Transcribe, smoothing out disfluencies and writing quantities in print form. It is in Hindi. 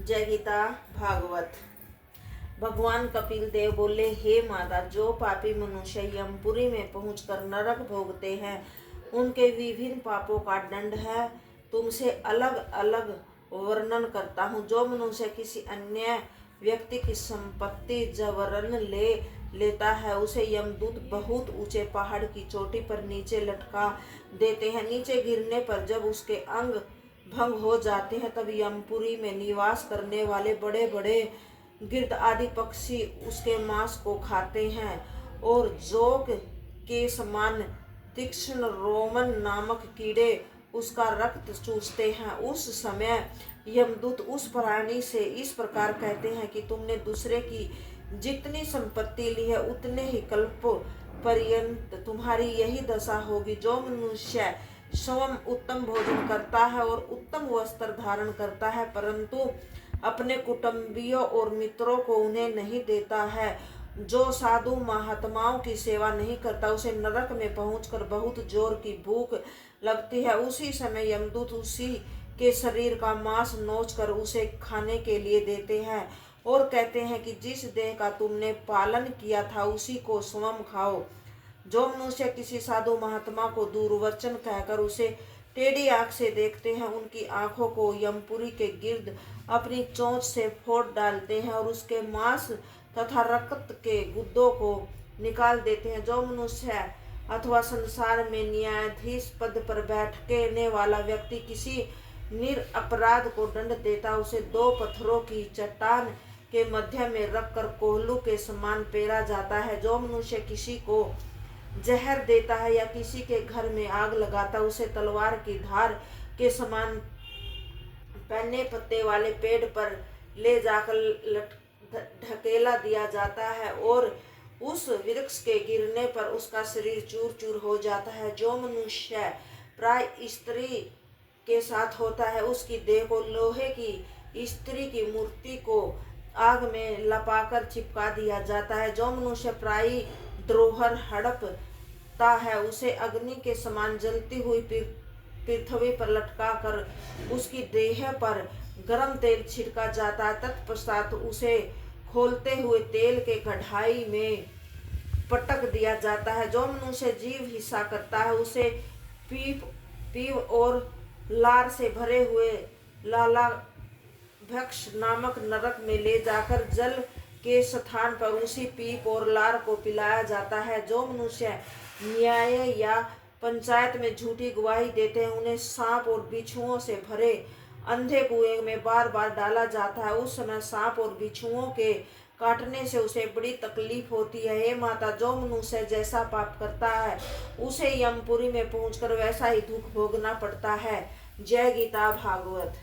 जय गीता भागवत। भगवान कपिल देव बोले, हे माता, जो पापी मनुष्य यमपुरी में पहुंचकर नरक भोगते हैं उनके विभिन्न पापों का दंड है तुमसे अलग अलग वर्णन करता हूँ। जो मनुष्य किसी अन्य व्यक्ति की संपत्ति जबरन ले लेता है उसे यमदूत बहुत ऊंचे पहाड़ की चोटी पर नीचे लटका देते हैं। नीचे गिरने पर जब उसके अंग भंग हो जाते हैं तब यमपुरी में निवास करने वाले बड़े बड़े गिद्ध आदि पक्षी उसके मांस को खाते हैं और जोक के समान तीक्ष्ण रोमन नामक कीड़े उसका रक्त चूसते हैं। उस समय यमदूत उस प्राणी से इस प्रकार कहते हैं कि तुमने दूसरे की जितनी संपत्ति ली है उतने ही कल्पों पर्यंत तुम्हारी यही दशा होगी। जो मनुष्य स्वयं उत्तम भोजन करता है और उत्तम वस्त्र धारण करता है परंतु अपने कुटुंबियों और मित्रों को उन्हें नहीं देता है, जो साधु महात्माओं की सेवा नहीं करता, उसे नरक में पहुंचकर बहुत जोर की भूख लगती है। उसी समय यमदूत उसी के शरीर का मांस नोचकर उसे खाने के लिए देते हैं और कहते हैं कि जिस देह का तुमने पालन किया था उसी को स्वयं खाओ। जो मनुष्य किसी साधु महात्मा को दुर्वचन कहकर उसे टेढ़ी आंख से देखते हैं उनकी आंखों को यमपुरी के गिर्द अपनी चोंच से फोड़ डालते हैं और उसके मांस तथा रक्त के गुद्दों को निकाल देते हैं। जो मनुष्य अथवा संसार में न्यायाधीश पद पर बैठने वाला व्यक्ति किसी निरपराध को दंड देता उसे दो पत्थरों की चट्टान के मध्य में रखकर कोहलू के समान पेरा जाता है। जो मनुष्य किसी को जहर देता है या किसी के घर में आग लगाता उसे तलवार की धार के समान पन्ने पत्ते वाले पेड़ पर ले जाकर ढकेला दिया जाता है और उस वृक्ष के गिरने पर उसका शरीर चूर चूर हो जाता है। जो मनुष्य प्राय स्त्री के साथ होता है उसकी देह को लोहे की स्त्री की मूर्ति को आग में लपाकर चिपका दिया जाता है। जो मनुष्य प्राय द्रोहर हड़पता है उसे अग्नि के समान जलती हुई पृथ्वी पर लटका कर उसकी देह पर गरम तेल छिड़का जाता है। तत्पश्चात उसे खोलते हुए तेल के कढ़ाई में पटक दिया जाता है। जो मनुष्य जीव हिस्सा करता है उसे पीप और लार से भरे हुए लालाभक्ष नामक नरक में ले जाकर जल के स्थान पर उसी पीप और लार को पिलाया जाता है। जो मनुष्य न्याय या पंचायत में झूठी गवाही देते हैं उन्हें सांप और बिच्छुओं से भरे अंधे कुएं में बार बार डाला जाता है। उस समय सांप और बिच्छुओं के काटने से उसे बड़ी तकलीफ होती है। हे माता, जो मनुष्य जैसा पाप करता है उसे यमपुरी में पहुंचकर वैसा ही दुख भोगना पड़ता है। जय गीता भागवत।